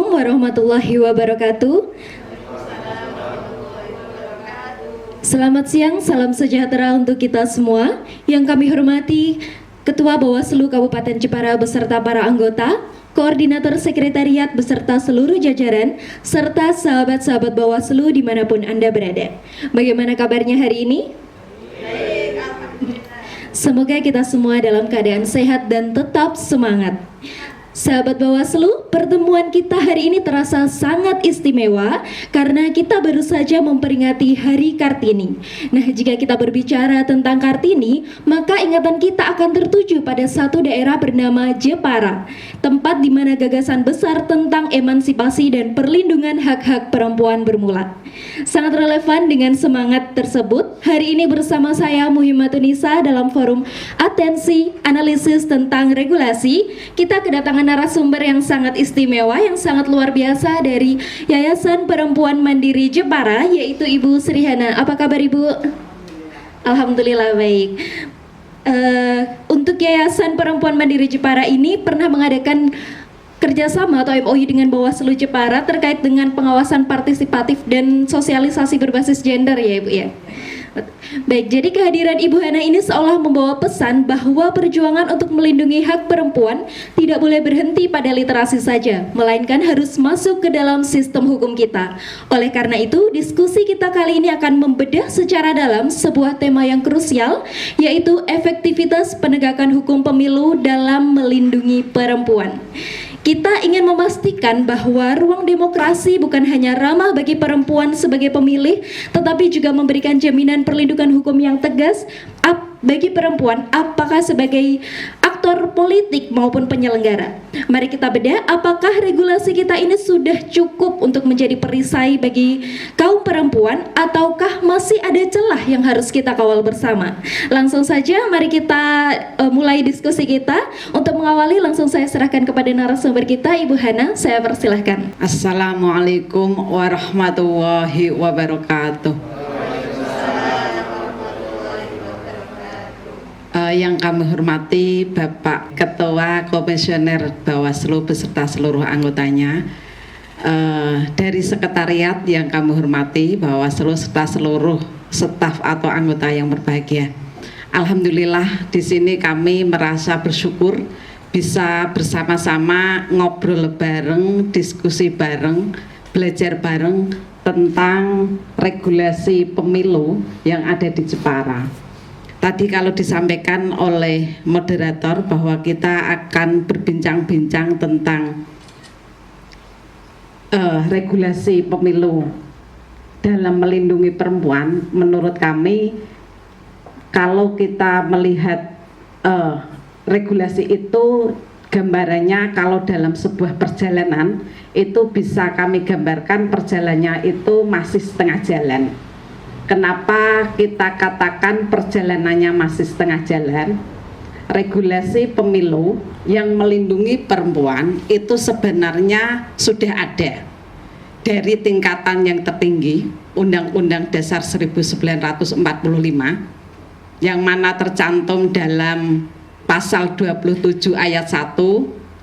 Assalamualaikum warahmatullahi wabarakatuh. Selamat siang, salam sejahtera untuk kita semua. Yang kami hormati Ketua Bawaslu Kabupaten Jepara beserta para anggota, Koordinator Sekretariat beserta seluruh jajaran, serta sahabat-sahabat Bawaslu dimanapun Anda berada. Bagaimana kabarnya hari ini? Semoga kita semua dalam keadaan sehat dan tetap semangat. Sahabat Bawaslu, pertemuan kita hari ini terasa sangat istimewa karena kita baru saja memperingati Hari Kartini. Nah, jika kita berbicara tentang Kartini, maka ingatan kita akan tertuju pada satu daerah bernama Jepara, tempat di mana gagasan besar tentang emansipasi dan perlindungan hak-hak perempuan bermula. Sangat relevan dengan semangat tersebut, hari ini bersama saya Muhimmatunisa dalam forum atensi analisis tentang regulasi, kita kedatangan narasumber yang sangat istimewa, yang sangat luar biasa dari Yayasan Perempuan Mandiri Jepara, yaitu Ibu Srihana. Apa kabar Ibu? Alhamdulillah baik. Untuk Yayasan Perempuan Mandiri Jepara ini pernah mengadakan kerjasama atau MOU dengan Bawaslu Jepara terkait dengan pengawasan partisipatif dan sosialisasi berbasis gender ya Ibu ya. Baik, jadi kehadiran Ibu Hana ini seolah membawa pesan bahwa perjuangan untuk melindungi hak perempuan tidak boleh berhenti pada literasi saja, melainkan harus masuk ke dalam sistem hukum kita. Oleh karena itu, diskusi kita kali ini akan membedah secara dalam sebuah tema yang krusial, yaitu efektivitas penegakan hukum pemilu dalam melindungi perempuan. Kita ingin memastikan bahwa ruang demokrasi bukan hanya ramah bagi perempuan sebagai pemilih, tetapi juga memberikan jaminan perlindungan hukum yang tegas bagi perempuan, apakah sebagai aktor politik maupun penyelenggara. Mari kita bedah apakah regulasi kita ini sudah cukup untuk menjadi perisai bagi kaum perempuan, ataukah masih ada celah yang harus kita kawal bersama. Langsung saja mari kita mulai diskusi kita. Untuk mengawali langsung saya serahkan kepada narasumber kita, Ibu Hana, saya persilahkan. Assalamualaikum warahmatullahi wabarakatuh. Yang kami hormati Bapak Ketua Komisioner Bawaslu beserta seluruh anggotanya, dari sekretariat yang kami hormati Bawaslu serta seluruh staf atau anggota yang berbahagia. Alhamdulillah di sini kami merasa bersyukur bisa bersama-sama ngobrol bareng, diskusi bareng, belajar bareng tentang regulasi pemilu yang ada di Jepara. Tadi kalau disampaikan oleh moderator bahwa kita akan berbincang-bincang tentang regulasi pemilu dalam melindungi perempuan, menurut kami kalau kita melihat regulasi itu gambarannya, kalau dalam sebuah perjalanan itu bisa kami gambarkan perjalanannya itu masih setengah jalan. Kenapa kita katakan perjalanannya masih setengah jalan? Regulasi pemilu yang melindungi perempuan itu sebenarnya sudah ada dari tingkatan yang tertinggi, Undang-Undang Dasar 1945, yang mana tercantum dalam pasal 27 ayat 1,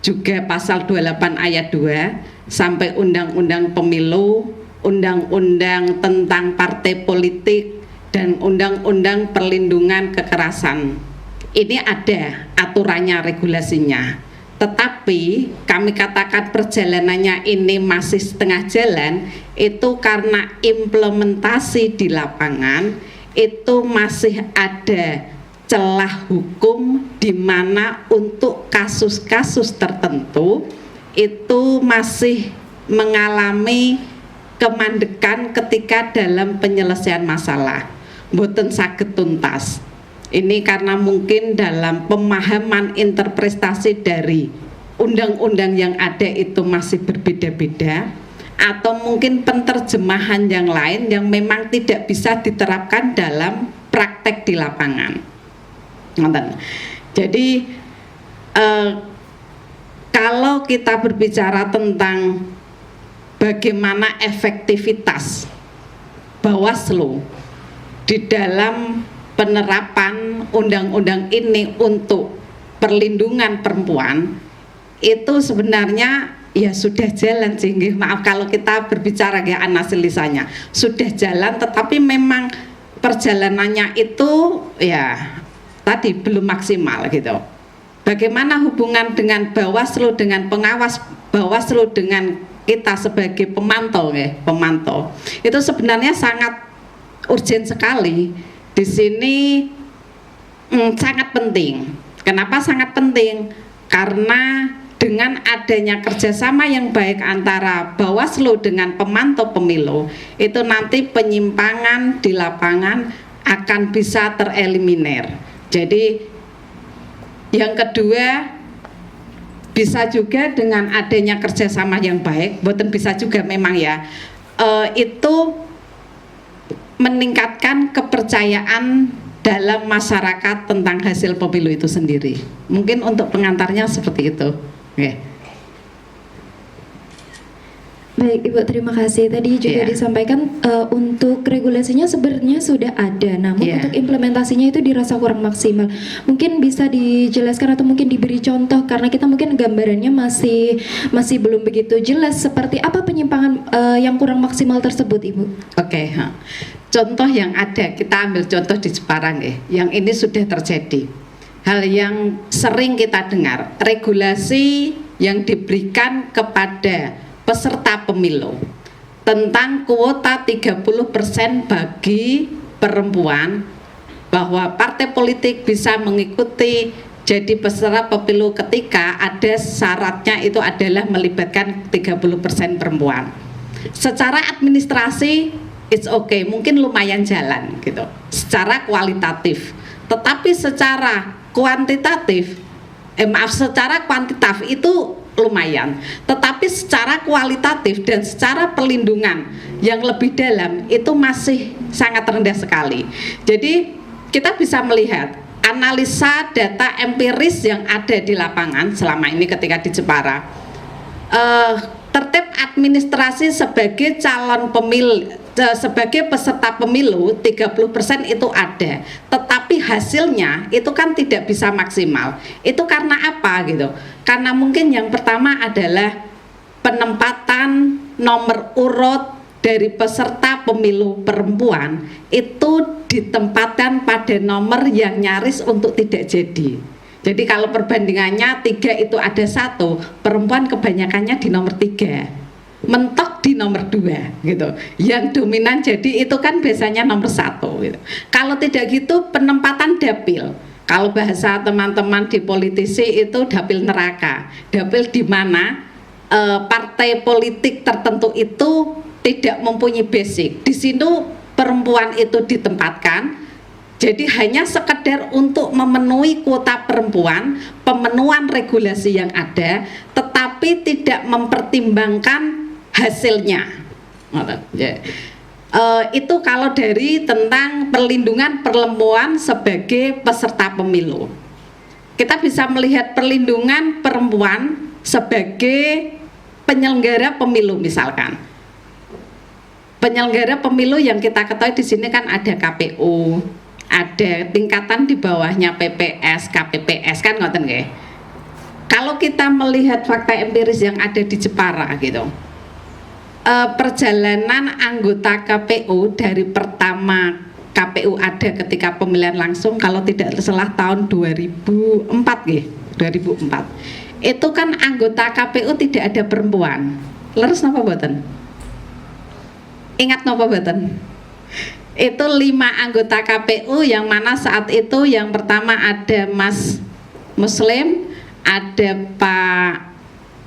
juga pasal 28 ayat 2, sampai Undang-Undang Pemilu, Undang-Undang tentang partai politik, dan Undang-Undang Perlindungan Kekerasan. Ini ada aturannya, regulasinya. Tetapi kami katakan perjalanannya ini masih setengah jalan, itu karena implementasi di lapangan itu masih ada celah hukum, di mana untuk kasus-kasus tertentu itu masih mengalami kemandekan ketika dalam penyelesaian masalah, mboten saged tuntas. Ini karena mungkin dalam pemahaman interpretasi dari undang-undang yang ada itu masih berbeda-beda, atau mungkin penerjemahan yang lain yang memang tidak bisa diterapkan dalam praktek di lapangan. Jadi kalau kita berbicara tentang bagaimana efektivitas Bawaslu di dalam penerapan undang-undang ini untuk perlindungan perempuan, itu sebenarnya ya sudah jalan sih, maaf kalau kita berbicara ya analisannya sudah jalan, tetapi memang perjalanannya itu ya tadi belum maksimal gitu. Bagaimana hubungan dengan Bawaslu, dengan pengawas Bawaslu dengan kita sebagai pemantau ya, pemantau itu sebenarnya sangat urgent sekali di sini. Sangat penting. Kenapa sangat penting? Karena dengan adanya kerjasama yang baik antara Bawaslu dengan pemantau pemilu, itu nanti penyimpangan di lapangan akan bisa tereliminir. Jadi yang kedua, bisa juga dengan adanya kerjasama yang baik, boten bisa juga memang ya, itu meningkatkan kepercayaan dalam masyarakat tentang hasil pemilu itu sendiri. Mungkin untuk pengantarnya seperti itu. Okay. Baik Ibu, terima kasih. Tadi juga disampaikan untuk regulasinya sebenarnya sudah ada, namun untuk implementasinya itu dirasa kurang maksimal. Mungkin bisa dijelaskan atau mungkin diberi contoh, karena kita mungkin gambarannya masih belum begitu jelas seperti apa penyimpangan yang kurang maksimal tersebut, Ibu. Oke. Contoh yang ada, kita ambil contoh di Jepara yang ini sudah terjadi. Hal yang sering kita dengar, regulasi yang diberikan kepada peserta pemilu tentang kuota 30% bagi perempuan, bahwa partai politik bisa mengikuti jadi peserta pemilu ketika ada syaratnya itu adalah melibatkan 30% perempuan. Secara administrasi it's okay, mungkin lumayan jalan gitu secara kualitatif, tetapi secara kuantitatif secara kuantitatif itu lumayan, tetapi secara kualitatif dan secara perlindungan yang lebih dalam itu masih sangat rendah sekali. Jadi kita bisa melihat analisa data empiris yang ada di lapangan selama ini ketika di Jepara, tertib administrasi sebagai calon pemilih, sebagai peserta pemilu 30% itu ada, tetapi hasilnya itu kan tidak bisa maksimal. Itu karena apa gitu? Karena mungkin yang pertama adalah penempatan nomor urut dari peserta pemilu perempuan itu ditempatkan pada nomor yang nyaris untuk tidak jadi. Jadi kalau perbandingannya 3 itu ada 1, perempuan kebanyakannya di nomor 3, mentok di nomor 2 gitu. Yang dominan jadi itu kan biasanya nomor 1 gitu. Kalau tidak gitu penempatan dapil. Kalau bahasa teman-teman di politisi itu dapil neraka. Dapil di mana partai politik tertentu itu tidak mempunyai basic. Di sini perempuan itu ditempatkan. Jadi hanya sekedar untuk memenuhi kuota perempuan, pemenuhan regulasi yang ada, tetapi tidak mempertimbangkan hasilnya. Itu kalau dari tentang perlindungan perempuan sebagai peserta pemilu. Kita bisa melihat perlindungan perempuan sebagai penyelenggara pemilu misalkan. Penyelenggara pemilu yang kita ketahui di sini kan ada KPU, ada tingkatan di bawahnya PPS, KPPS kan ngoten nggih. Kalau kita melihat fakta empiris yang ada di Jepara gitu, perjalanan anggota KPU dari pertama KPU ada ketika pemilihan langsung, kalau tidak salah tahun 2004 nggih, 2004. Itu kan anggota KPU tidak ada perempuan. Leres napa mboten? Ingat napa mboten? Itu 5 anggota KPU yang mana saat itu yang pertama ada Mas Muslim, ada Pak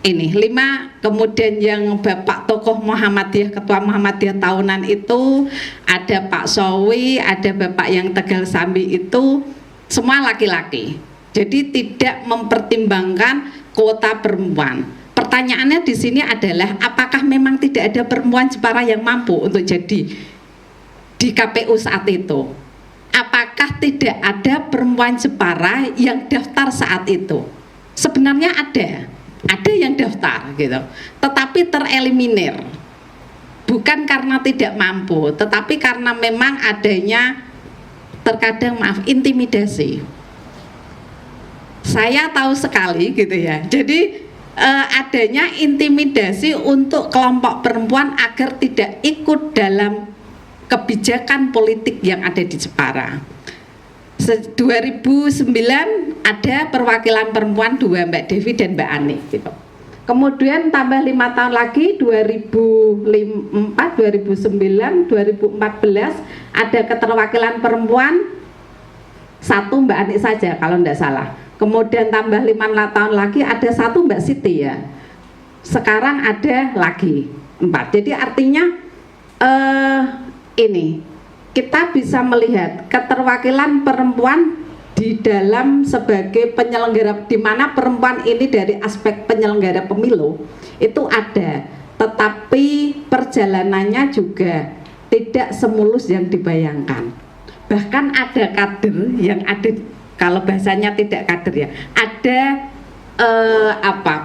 ini 5, kemudian yang Bapak tokoh Muhammadiyah, ketua Muhammadiyah tahunan itu ada Pak Sowi, ada Bapak yang Tegal Sambi, itu semua laki-laki. Jadi tidak mempertimbangkan kuota perempuan. Pertanyaannya di sini adalah apakah memang tidak ada perempuan Jepara yang mampu untuk jadi di KPU saat itu? Apakah tidak ada perempuan Jepara yang daftar saat itu? Sebenarnya ada yang daftar gitu, tetapi tereliminir. Bukan karena tidak mampu, tetapi karena memang adanya terkadang intimidasi. Saya tahu sekali gitu ya. Jadi adanya intimidasi untuk kelompok perempuan agar tidak ikut dalam kebijakan politik yang ada di Jepara. 2009 ada perwakilan perempuan 2, Mbak Devi dan Mbak Ani gitu. Kemudian tambah 5 tahun lagi 2004, 2009, 2014 ada keterwakilan perempuan 1 Mbak Ani saja kalau tidak salah. Kemudian tambah 5 tahun lagi ada 1 Mbak Siti ya. Sekarang ada lagi 4. Jadi artinya ini kita bisa melihat keterwakilan perempuan di dalam sebagai penyelenggara, di mana perempuan ini dari aspek penyelenggara pemilu itu ada, tetapi perjalanannya juga tidak semulus yang dibayangkan. Bahkan ada kader yang ada, kalau bahasanya tidak kader ya, ada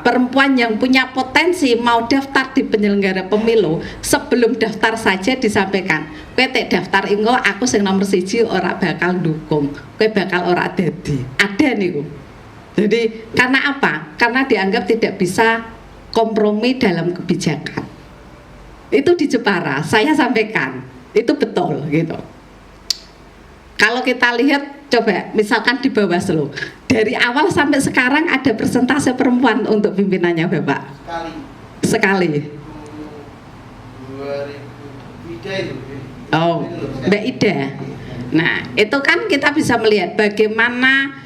perempuan yang punya potensi mau daftar di penyelenggara pemilu, sebelum daftar saja disampaikan, PT daftar ingo aku sing nomor 1 ora bakal dukung, kowe bakal ora dadi. Ada niku. Jadi karena apa? Karena dianggap tidak bisa kompromi dalam kebijakan. Itu di Jepara, saya sampaikan, itu betul gitu. Kalau kita lihat, coba misalkan di Bawaslu, dari awal sampai sekarang ada persentase perempuan untuk pimpinannya Bapak? Sekali. 2000 Ida itu. Oh, Mbak Ida. Nah, itu kan kita bisa melihat bagaimana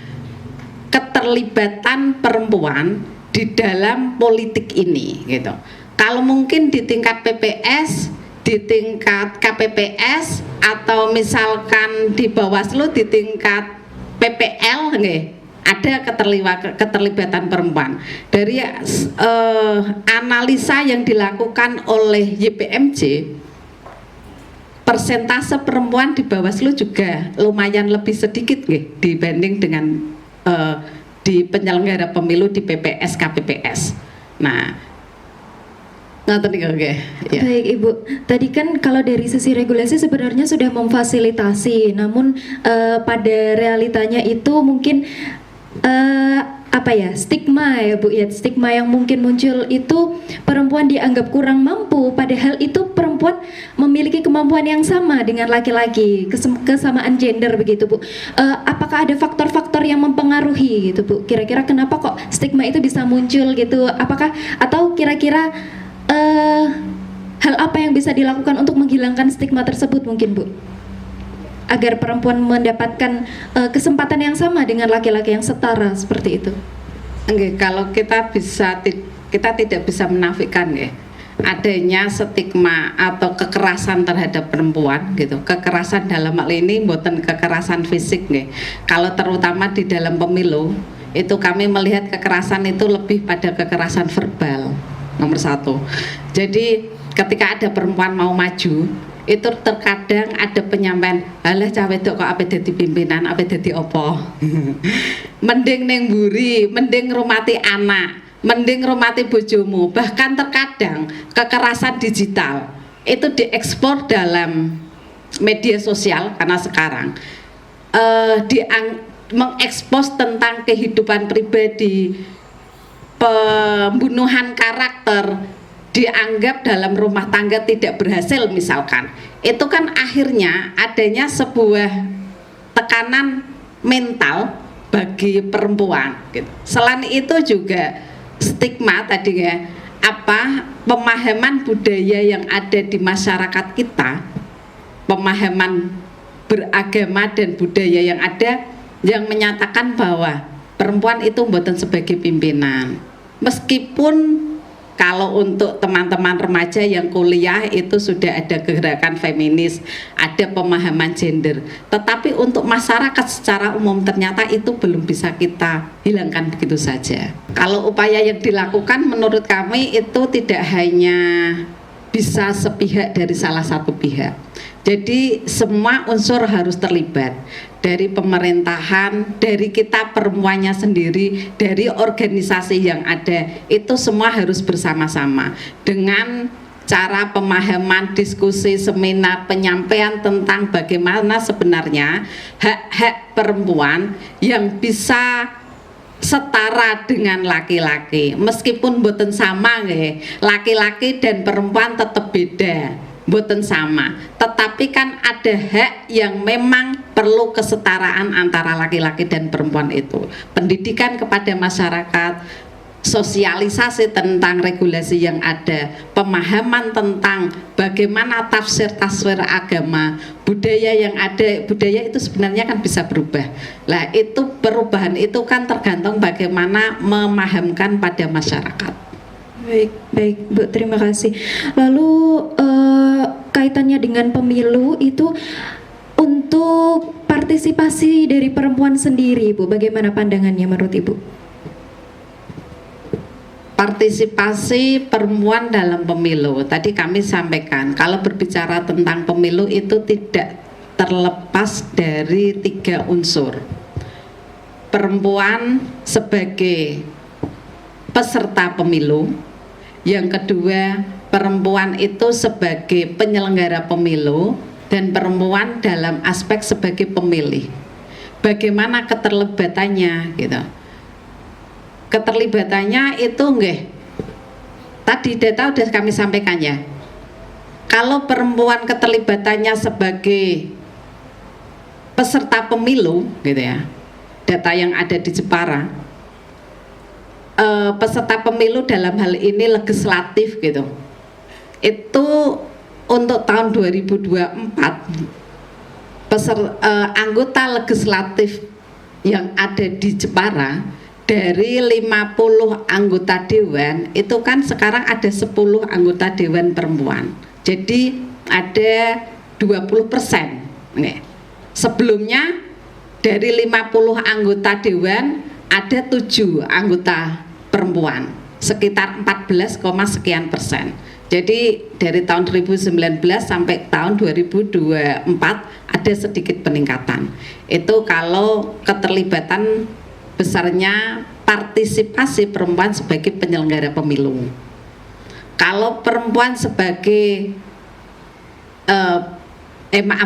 keterlibatan perempuan di dalam politik ini gitu. Kalau mungkin di tingkat PPS, di tingkat KPPS, atau misalkan di Bawaslu di tingkat PPL ada keterlibatan perempuan. Dari analisa yang dilakukan oleh YPMJ, persentase perempuan di Bawaslu juga lumayan lebih sedikit dibanding dengan di penyelenggara pemilu di PPS KPPS. Nah, Ya. Baik Ibu, tadi kan kalau dari sisi regulasi sebenarnya sudah memfasilitasi, namun pada realitanya itu mungkin stigma ya Bu ya, stigma yang mungkin muncul itu perempuan dianggap kurang mampu, padahal itu perempuan memiliki kemampuan yang sama dengan laki-laki, kesamaan gender begitu Bu. Apakah ada faktor-faktor yang mempengaruhi gitu Bu? Kira-kira kenapa kok stigma itu bisa muncul gitu? Apakah atau kira-kira hal apa yang bisa dilakukan untuk menghilangkan stigma tersebut mungkin Bu, agar perempuan mendapatkan kesempatan yang sama dengan laki-laki yang setara seperti itu? Kalau kita tidak bisa menafikan ya adanya stigma atau kekerasan terhadap perempuan gitu. Kekerasan dalam hal ini bukan kekerasan fisik nih. Kalau terutama di dalam pemilu itu kami melihat kekerasan itu lebih pada kekerasan verbal. Nomor 1. Jadi ketika ada perempuan mau maju, itu terkadang ada penyampaian, alah cawe wedok kok ape dadi pimpinan, ape dadi opo. Mending neng buri, mending rumati anak, mending rumati bojomu. Bahkan terkadang kekerasan digital itu diekspor dalam media sosial, karena sekarang mengekspos tentang kehidupan pribadi, pembunuhan karakter, dianggap dalam rumah tangga tidak berhasil misalkan. Itu kan akhirnya adanya sebuah tekanan mental bagi perempuan gitu. Selain itu juga stigma tadi ya, pemahaman budaya yang ada di masyarakat kita, pemahaman beragama dan budaya yang ada yang menyatakan bahwa perempuan itu bukan sebagai pimpinan. Meskipun kalau untuk teman-teman remaja yang kuliah itu sudah ada gerakan feminis, ada pemahaman gender, tetapi untuk masyarakat secara umum ternyata itu belum bisa kita hilangkan begitu saja. Kalau upaya yang dilakukan menurut kami itu tidak hanya bisa sepihak dari salah satu pihak. Jadi semua unsur harus terlibat, dari pemerintahan, dari kita perempuannya sendiri, dari organisasi yang ada, itu semua harus bersama-sama dengan cara pemahaman, diskusi, seminar, penyampaian tentang bagaimana sebenarnya hak-hak perempuan yang bisa setara dengan laki-laki, meskipun boten sama nggih, laki-laki dan perempuan tetap beda, boten sama, tetapi kan ada hak yang memang perlu kesetaraan antara laki-laki dan perempuan itu. Pendidikan kepada masyarakat, sosialisasi tentang regulasi yang ada, pemahaman tentang bagaimana tafsir agama, budaya yang ada. Budaya itu sebenarnya kan bisa berubah. Lah itu perubahan itu kan tergantung bagaimana memahamkan pada masyarakat. Baik Bu, terima kasih. Lalu kaitannya dengan pemilu itu untuk partisipasi dari perempuan sendiri, Bu, bagaimana pandangannya menurut Ibu? Partisipasi perempuan dalam pemilu, tadi kami sampaikan kalau berbicara tentang pemilu itu tidak terlepas dari 3 unsur. Perempuan sebagai peserta pemilu, yang kedua perempuan itu sebagai penyelenggara pemilu, dan perempuan dalam aspek sebagai pemilih. Bagaimana keterlibatannya gitu. Keterlibatannya itu nggih, tadi data udah kami sampaikan ya. Kalau perempuan keterlibatannya sebagai peserta pemilu gitu ya, data yang ada di Jepara, peserta pemilu dalam hal ini legislatif gitu, itu untuk tahun 2024 anggota legislatif yang ada di Jepara dari 50 anggota dewan itu kan sekarang ada 10 anggota dewan perempuan. Jadi ada 20%. Sebelumnya dari 50 anggota dewan ada 7 anggota perempuan, sekitar 14, sekian persen. Jadi dari tahun 2019 sampai tahun 2024 ada sedikit peningkatan. Itu kalau keterlibatan besarnya partisipasi perempuan sebagai penyelenggara pemilu. Kalau perempuan sebagai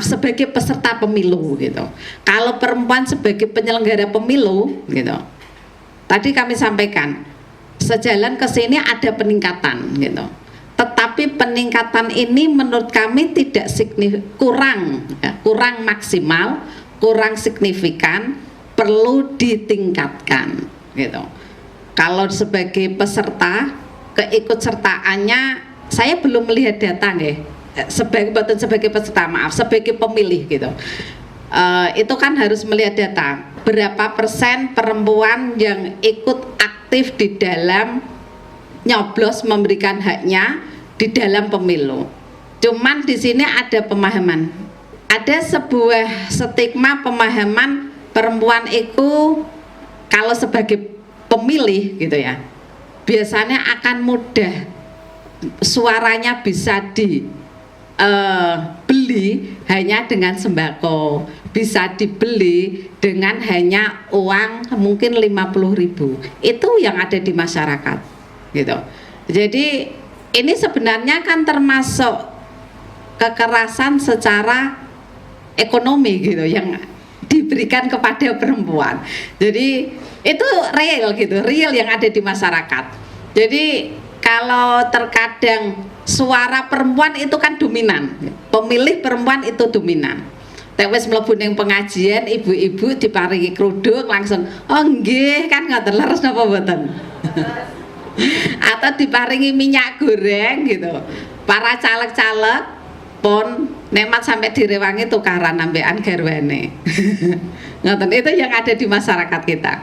sebagai peserta pemilu gitu. Kalau perempuan sebagai penyelenggara pemilu gitu. Tadi kami sampaikan sejalan ke sini ada peningkatan gitu. Tetapi peningkatan ini menurut kami tidak kurang maksimal, kurang signifikan, perlu ditingkatkan gitu. Kalau sebagai peserta, keikutsertaannya saya belum melihat data nggih. Sebagai peserta, sebagai pemilih gitu. Itu kan harus melihat data. Berapa persen perempuan yang ikut aktif di dalam nyoblos memberikan haknya di dalam pemilu. Cuman di sini ada pemahaman. Ada sebuah stigma pemahaman perempuan itu kalau sebagai pemilih gitu ya, biasanya akan mudah suaranya bisa dibeli hanya dengan sembako, bisa dibeli dengan hanya uang mungkin 50.000. Itu yang ada di masyarakat gitu. Jadi ini sebenarnya kan termasuk kekerasan secara ekonomi gitu yang diberikan kepada perempuan. Jadi itu real gitu, real yang ada di masyarakat. Jadi kalau terkadang suara perempuan itu kan dominan, pemilih perempuan itu dominan. Wis mlebu ning pengajian, ibu-ibu diparingi kerudung langsung, oh nggih kan ngoten leres napa mboten? Atau diparingi minyak goreng gitu. Para caleg-caleg pun nemat sampai direwangi tukaran ambekan garwane. Ngoten, itu yang ada di masyarakat kita.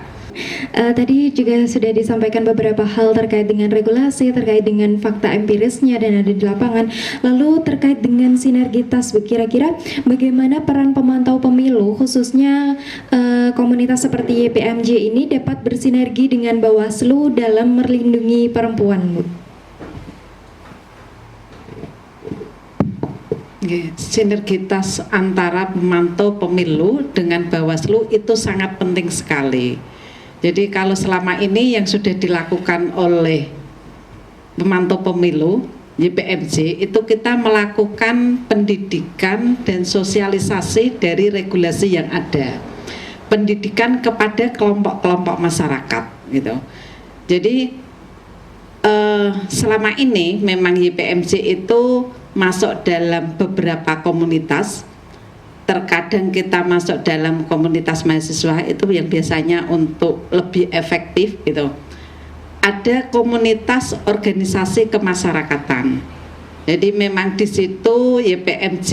Tadi juga sudah disampaikan beberapa hal terkait dengan regulasi, terkait dengan fakta empirisnya dan ada di lapangan. Lalu terkait dengan sinergitas, kira-kira bagaimana peran pemantau pemilu, khususnya komunitas seperti YPMJ ini dapat bersinergi dengan Bawaslu dalam melindungi perempuan, Bu? Sinergitas antara pemantau pemilu dengan Bawaslu itu sangat penting sekali. Jadi kalau selama ini yang sudah dilakukan oleh pemantau pemilu YPMJ itu kita melakukan pendidikan dan sosialisasi dari regulasi yang ada. pendidikan kepada kelompok-kelompok masyarakat gitu. Jadi selama ini memang YPMC itu masuk dalam beberapa komunitas. Terkadang kita masuk dalam komunitas mahasiswa itu yang biasanya untuk lebih efektif gitu. Ada komunitas organisasi kemasyarakatan. Jadi memang di situ YPMC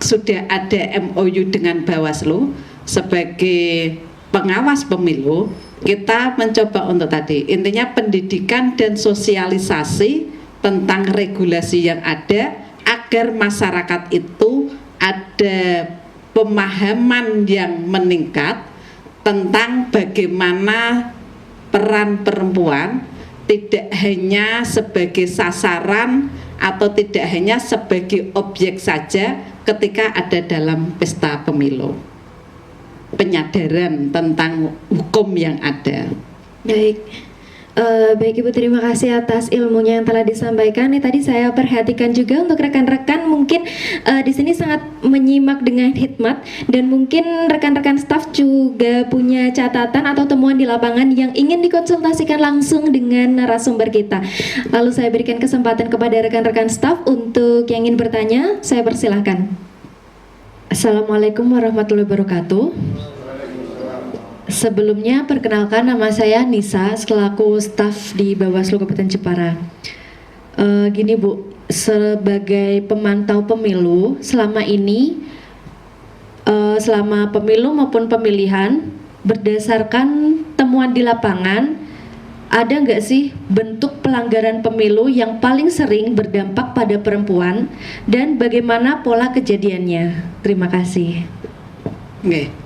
sudah ada MOU dengan Bawaslu sebagai pengawas pemilu. Kita mencoba untuk tadi intinya pendidikan dan sosialisasi tentang regulasi yang ada agar masyarakat itu ada pemahaman yang meningkat tentang bagaimana peran perempuan tidak hanya sebagai sasaran atau tidak hanya sebagai objek saja ketika ada dalam pesta pemilu. Penyadaran tentang hukum yang ada. Baik. Baik Ibu, terima kasih atas ilmunya yang telah disampaikan. Ini tadi saya perhatikan juga untuk rekan-rekan mungkin di sini sangat menyimak dengan hikmat, dan mungkin rekan-rekan staf juga punya catatan atau temuan di lapangan yang ingin dikonsultasikan langsung dengan narasumber kita. Lalu saya berikan kesempatan kepada rekan-rekan staf untuk yang ingin bertanya, saya persilahkan. Assalamualaikum warahmatullahi wabarakatuh. Sebelumnya perkenalkan, nama saya Nisa selaku staf di Bawaslu Kabupaten Jepara. Gini Bu, sebagai pemantau pemilu selama ini, selama pemilu maupun pemilihan, berdasarkan temuan di lapangan, ada nggak sih bentuk pelanggaran pemilu yang paling sering berdampak pada perempuan dan bagaimana pola kejadiannya? Terima kasih. Oke.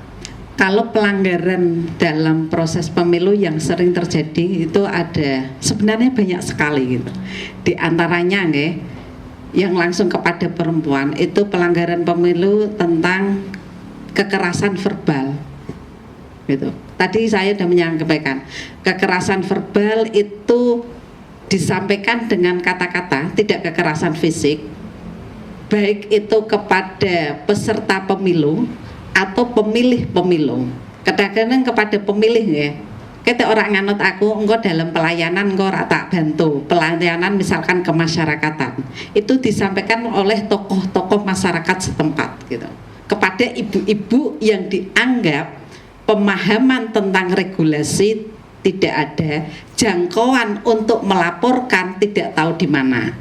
Kalau pelanggaran dalam proses pemilu yang sering terjadi itu ada sebenarnya banyak sekali gitu. Di antaranya yang langsung kepada perempuan itu pelanggaran pemilu tentang kekerasan verbal gitu. Tadi saya sudah menyampaikan kekerasan verbal itu disampaikan dengan kata-kata, tidak kekerasan fisik, baik itu kepada peserta pemilu atau pemilih pemilu. Kadang-kadang kepada pemilih ya, kita orang nganut aku engkau dalam pelayanan engkau tak bantu pelayanan misalkan kemasyarakatan, itu disampaikan oleh tokoh-tokoh masyarakat setempat gitu kepada ibu-ibu yang dianggap pemahaman tentang regulasi tidak ada, jangkauan untuk melaporkan tidak tahu di mana,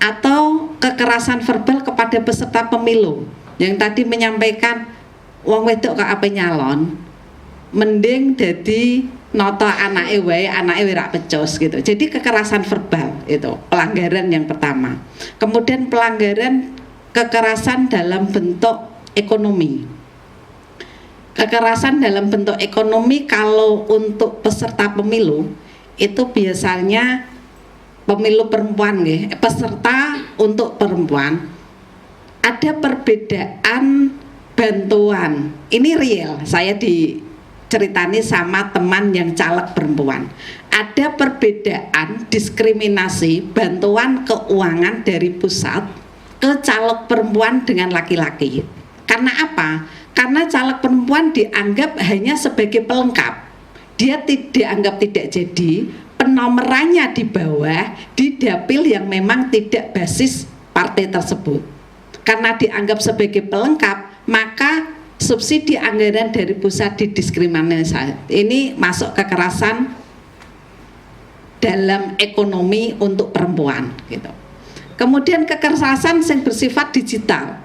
atau kekerasan verbal kepada peserta pemilu yang tadi menyampaikan wong wedok kok apa nyalon mending dadi noto anake wae ora pecos gitu. Jadi kekerasan verbal itu pelanggaran yang pertama. Kemudian pelanggaran kekerasan dalam bentuk ekonomi. Kekerasan dalam bentuk ekonomi kalau untuk peserta pemilu itu biasanya pemilu perempuan peserta untuk perempuan ada perbedaan bantuan. Ini real, saya diceritani sama teman yang caleg perempuan. Ada perbedaan diskriminasi bantuan keuangan dari pusat ke caleg perempuan dengan laki-laki. Karena apa? Karena caleg perempuan dianggap hanya sebagai pelengkap. Dia dianggap tidak jadi, penomorannya di bawah di dapil yang memang tidak basis partai tersebut. Karena dianggap sebagai pelengkap, maka subsidi anggaran dari pusat didiskriminasi. Ini masuk kekerasan dalam ekonomi untuk perempuan gitu. Kemudian kekerasan yang bersifat digital,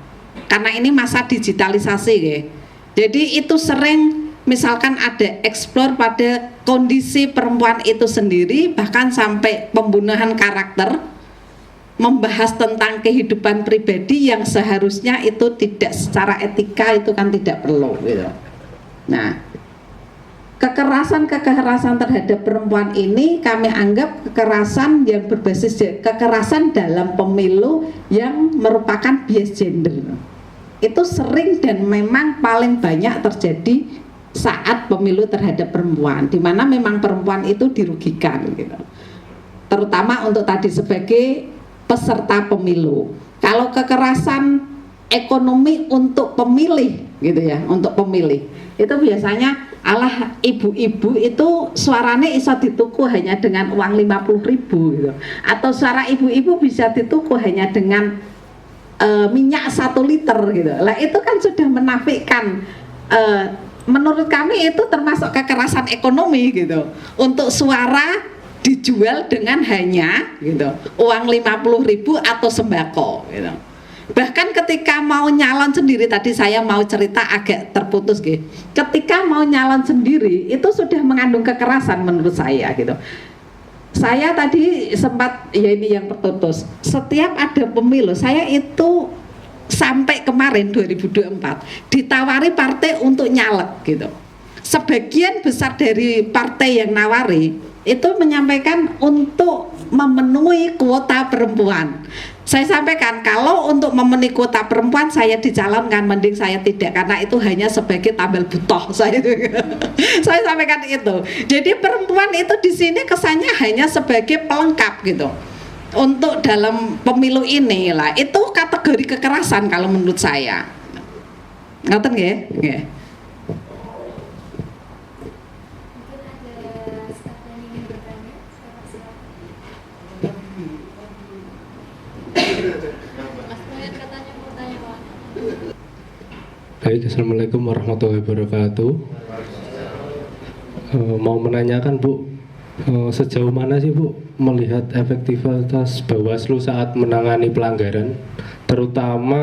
karena ini masa digitalisasi jadi itu sering misalkan ada eksplor pada kondisi perempuan itu sendiri, bahkan sampai pembunuhan karakter, membahas tentang kehidupan pribadi yang seharusnya itu tidak secara etika itu kan tidak perlu gitu. Nah, kekerasan terhadap perempuan ini kami anggap kekerasan yang berbasis kekerasan dalam pemilu yang merupakan bias gender. Itu sering dan memang paling banyak terjadi saat pemilu terhadap perempuan, di mana memang perempuan itu dirugikan gitu. Terutama untuk tadi sebagai peserta pemilu. Kalau kekerasan ekonomi untuk pemilih gitu ya, untuk pemilih itu biasanya alah ibu-ibu itu suaranya iso dituku hanya dengan uang 50.000 gitu, atau suara ibu-ibu bisa dituku hanya dengan minyak 1 liter gitu. Lah itu kan sudah menafikan, menurut kami itu termasuk kekerasan ekonomi gitu, untuk suara dijual dengan hanya gitu uang 50.000 atau sembako gitu. Bahkan ketika mau nyalon sendiri, tadi saya mau cerita agak terputus gitu. Ketika mau nyalon sendiri itu sudah mengandung kekerasan menurut saya gitu. Saya tadi sempat, ya ini yang terputus. Setiap ada pemilu, saya itu sampai kemarin 2024 ditawari partai untuk nyalek gitu. Sebagian besar dari partai yang nawari itu menyampaikan untuk memenuhi kuota perempuan. Saya sampaikan kalau untuk memenuhi kuota perempuan saya dicalonkan, mending saya tidak, karena itu hanya sebagai tabel butoh saya. Saya sampaikan itu. Jadi perempuan itu di sini kesannya hanya sebagai pelengkap gitu. Untuk dalam pemilu ini lah, itu kategori kekerasan kalau menurut saya. Ngoten nggih? Nggih. Baik, assalamualaikum warahmatullahi wabarakatuh. Mau menanyakan Bu, sejauh mana sih Bu melihat efektivitas Bawaslu saat menangani pelanggaran, terutama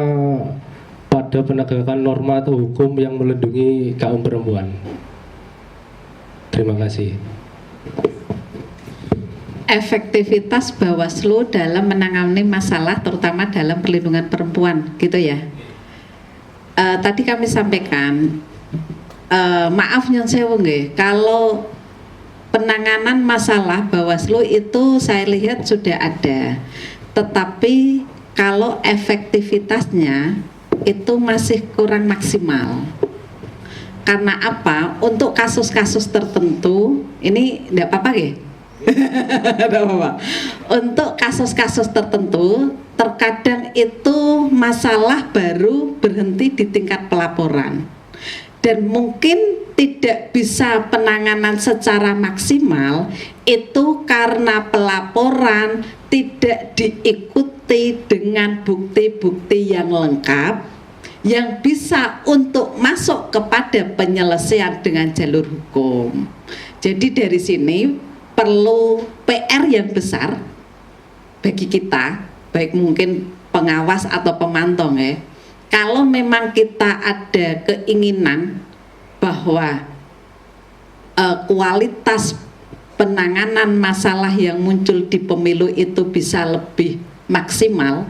pada penegakan norma atau hukum yang melindungi kaum perempuan? Terima kasih. Efektivitas Bawaslu dalam menangani masalah terutama dalam perlindungan perempuan gitu ya. Tadi kami sampaikan, maaf nyun sewu nggih, kalau penanganan masalah Bawaslu itu saya lihat sudah ada, tetapi kalau efektivitasnya itu masih kurang maksimal. Karena apa? Untuk kasus-kasus tertentu ini tidak apa-apa nggih? Tidak apa-apa. Untuk kasus-kasus tertentu terkadang itu masalah baru berhenti di tingkat pelaporan dan mungkin tidak bisa penanganan secara maksimal itu karena pelaporan tidak diikuti dengan bukti-bukti yang lengkap yang bisa untuk masuk kepada penyelesaian dengan jalur hukum. Jadi dari sini perlu PR yang besar bagi kita, baik mungkin pengawas atau pemantau ya. Kalau memang kita ada keinginan bahwa kualitas penanganan masalah yang muncul di pemilu itu bisa lebih maksimal,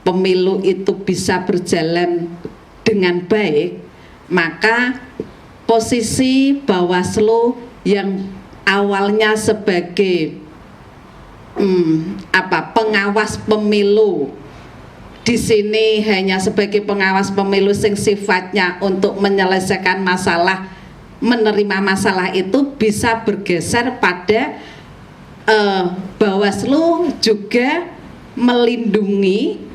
pemilu itu bisa berjalan dengan baik, maka posisi Bawaslu yang awalnya sebagai pengawas pemilu, di sini hanya sebagai pengawas pemilu sing sifatnya untuk menyelesaikan masalah, menerima masalah itu bisa bergeser pada Bawaslu juga melindungi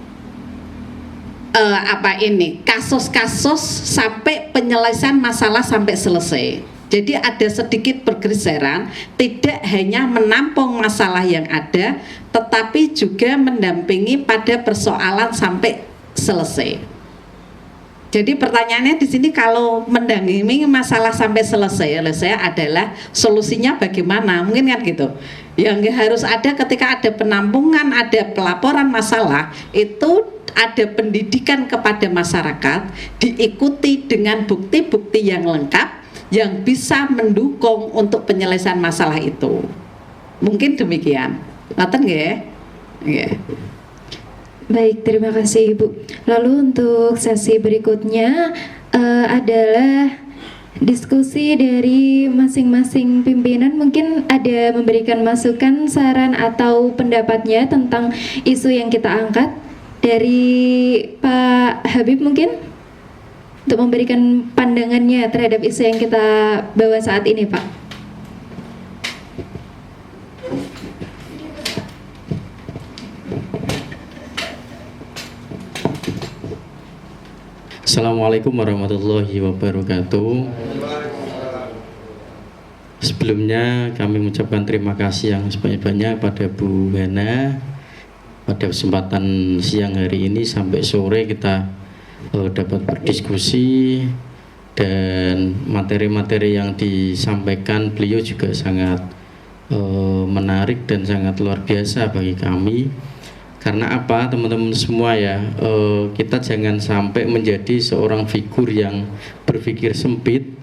kasus-kasus sampai penyelesaian masalah sampai selesai. Jadi ada sedikit pergeseran, tidak hanya menampung masalah yang ada, tetapi juga mendampingi pada persoalan sampai selesai. Jadi pertanyaannya di sini, kalau mendampingi masalah sampai selesai adalah solusinya bagaimana? Mungkin kan gitu. Yang harus ada ketika ada penampungan, ada pelaporan masalah, itu ada pendidikan kepada masyarakat, diikuti dengan bukti-bukti yang lengkap yang bisa mendukung untuk penyelesaian masalah itu. Mungkin demikian. Ngoten nggih? Nggih. Baik, terima kasih Ibu. Lalu untuk sesi berikutnya adalah diskusi dari masing-masing pimpinan. Mungkin ada memberikan masukan, saran atau pendapatnya tentang isu yang kita angkat. Dari Pak Habib mungkin untuk memberikan pandangannya terhadap isu yang kita bawa saat ini, Pak. Assalamualaikum warahmatullahi wabarakatuh. Sebelumnya kami mengucapkan terima kasih yang sebanyak-banyak pada Bu Hana pada kesempatan siang hari ini sampai sore kita dapat berdiskusi, dan materi-materi yang disampaikan beliau juga sangat menarik dan sangat luar biasa bagi kami. Karena apa, teman-teman semua ya, kita jangan sampai menjadi seorang figur yang berpikir sempit,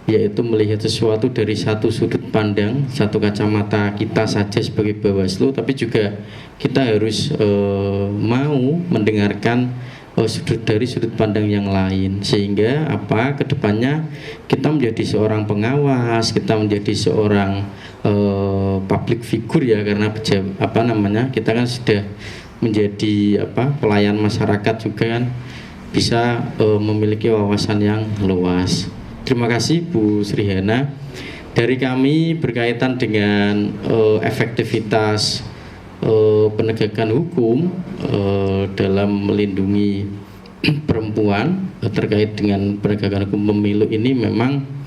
yaitu melihat sesuatu dari satu sudut pandang, satu kacamata kita saja sebagai Bawaslu, tapi juga kita harus mau mendengarkan dari sudut pandang yang lain, sehingga apa, kedepannya kita menjadi seorang pengawas, kita menjadi seorang public figure ya, karena kita kan sudah menjadi pelayan masyarakat juga kan, bisa memiliki wawasan yang luas. Terima kasih Bu Sri Hana. Dari kami berkaitan dengan efektivitas penegakan hukum dalam melindungi perempuan terkait dengan penegakan hukum pemilu ini, memang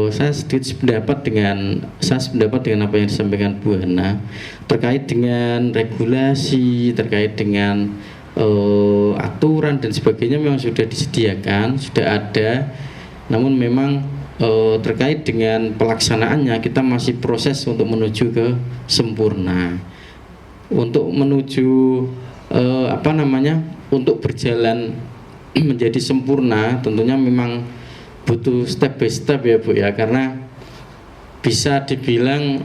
saya sedikit sependapat dengan apa yang disampaikan Bu Hana terkait dengan regulasi, terkait dengan aturan dan sebagainya. Memang sudah disediakan, sudah ada, namun memang terkait dengan pelaksanaannya kita masih proses untuk menuju ke sempurna. Untuk menuju untuk berjalan menjadi sempurna tentunya memang butuh step by step ya Bu ya, karena bisa dibilang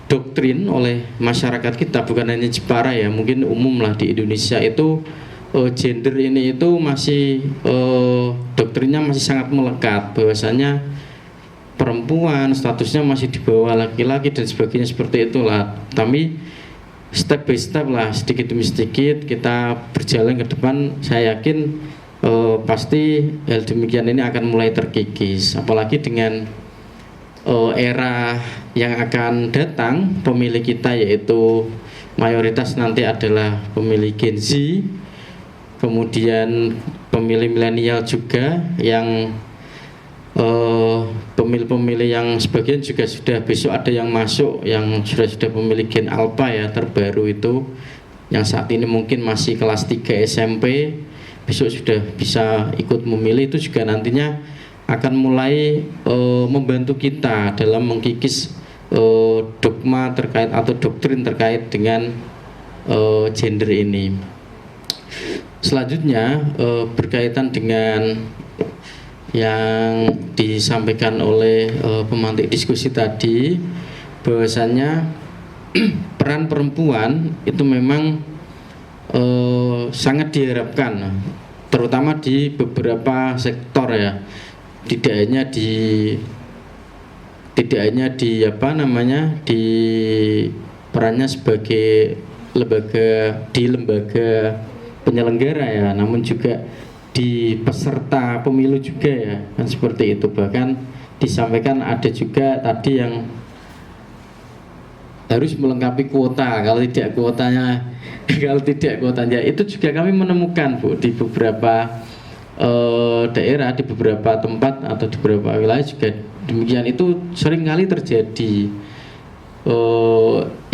doktrin oleh masyarakat kita, bukan hanya Jepara ya, mungkin umum lah di Indonesia itu gender ini itu masih doktrinnya masih sangat melekat, bahwasanya perempuan statusnya masih di bawah laki-laki dan sebagainya, seperti itulah. Tapi step by step lah, sedikit demi sedikit kita berjalan ke depan. Saya yakin pasti hal demikian ini akan mulai terkikis, apalagi dengan era yang akan datang. Pemilih kita yaitu mayoritas nanti adalah pemilih Gen Z, kemudian pemilih milenial juga, yang pemilih-pemilih yang sebagian juga sudah besok ada yang masuk yang sudah pemilih Gen Alpha ya, terbaru itu, yang saat ini mungkin masih kelas 3 SMP, besok sudah bisa ikut memilih. Itu juga nantinya akan mulai membantu kita dalam mengkikis dogma terkait atau doktrin terkait dengan gender ini. Selanjutnya berkaitan dengan yang disampaikan oleh pemantik diskusi tadi, bahwasannya peran perempuan itu memang sangat diharapkan, terutama di beberapa sektor ya, tidak hanya di di perannya sebagai lembaga penyelenggara ya, namun juga di peserta pemilu juga ya, kan seperti itu. Bahkan disampaikan ada juga tadi yang harus melengkapi kuota, kalau tidak kuotanya itu juga kami menemukan Bu di beberapa daerah, di beberapa tempat atau di beberapa wilayah juga demikian. Itu seringkali terjadi,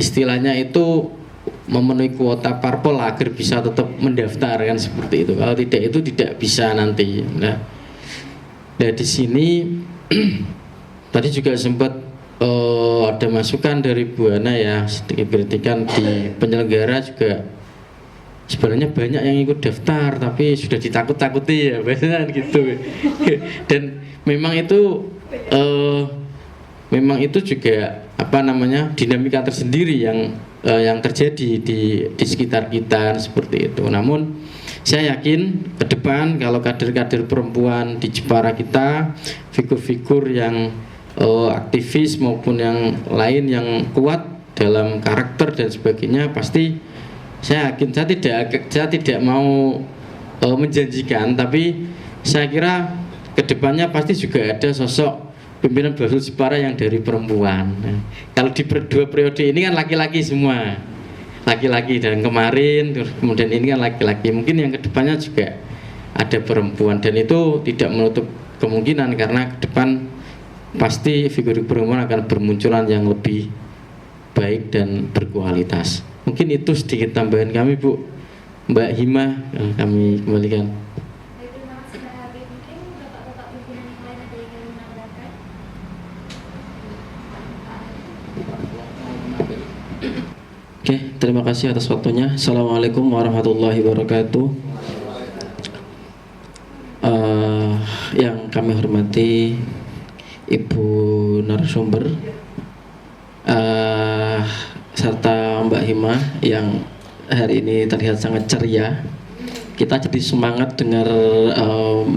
istilahnya itu memenuhi kuota parpol agar bisa tetap mendaftar, kan seperti itu. Kalau tidak, itu tidak bisa nanti. Nah di sini tadi juga sempat ada masukan dari Bu Hana ya, sedikit kritikan di penyelenggara juga sebenarnya banyak yang ikut daftar tapi sudah ditakut-takuti ya, biasanya gitu. Dan memang itu juga dinamika tersendiri yang terjadi di sekitar kita seperti itu. Namun saya yakin ke depan kalau kader-kader perempuan di Jepara kita, figur-figur yang aktivis maupun yang lain yang kuat dalam karakter dan sebagainya, pasti saya yakin, saya tidak mau menjanjikan, tapi saya kira ke depannya pasti juga ada sosok pimpinan Bawaslu Jepara yang dari perempuan. Nah, kalau di dua periode ini kan laki-laki semua, laki-laki dan kemarin terus kemudian ini kan laki-laki, mungkin yang kedepannya juga ada perempuan dan itu tidak menutup kemungkinan karena ke depan pasti figur perempuan akan bermunculan yang lebih baik dan berkualitas. Mungkin itu sedikit tambahan kami Bu. Mbak Hima kami kembalikan. Oke, terima kasih atas waktunya. Assalamualaikum warahmatullahi wabarakatuh. Yang kami hormati Ibu narasumber serta Mbak Hima yang hari ini terlihat sangat ceria. Kita jadi semangat dengar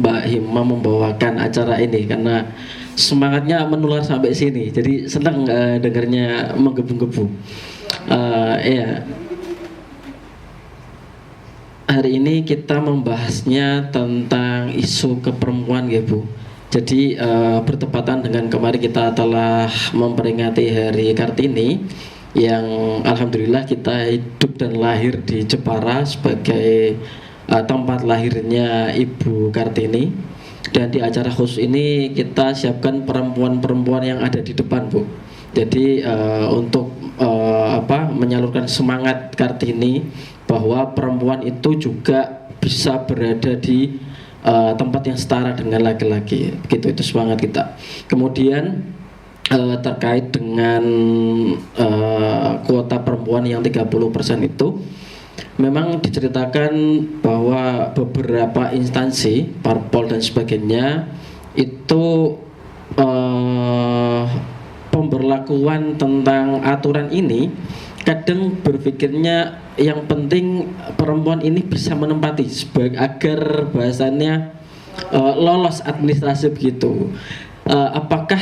Mbak Hima membawakan acara ini karena semangatnya menular sampai sini. Jadi senang dengarnya menggebu-gebu. Ya. Hari ini kita membahasnya tentang isu keperempuan ya Bu. Jadi bertepatan dengan kemarin kita telah memperingati Hari Kartini yang alhamdulillah kita hidup dan lahir di Jepara sebagai tempat lahirnya Ibu Kartini. Dan di acara khusus ini kita siapkan perempuan-perempuan yang ada di depan Bu. Jadi untuk menyalurkan semangat Kartini bahwa perempuan itu juga bisa berada di tempat yang setara dengan laki-laki. Begitu itu semangat kita. Kemudian terkait dengan kuota perempuan yang 30% itu memang diceritakan bahwa beberapa instansi, parpol dan sebagainya itu pemberlakuan tentang aturan ini kadang berpikirnya yang penting perempuan ini bisa menempati agar bahasannya lolos administrasi begitu. Apakah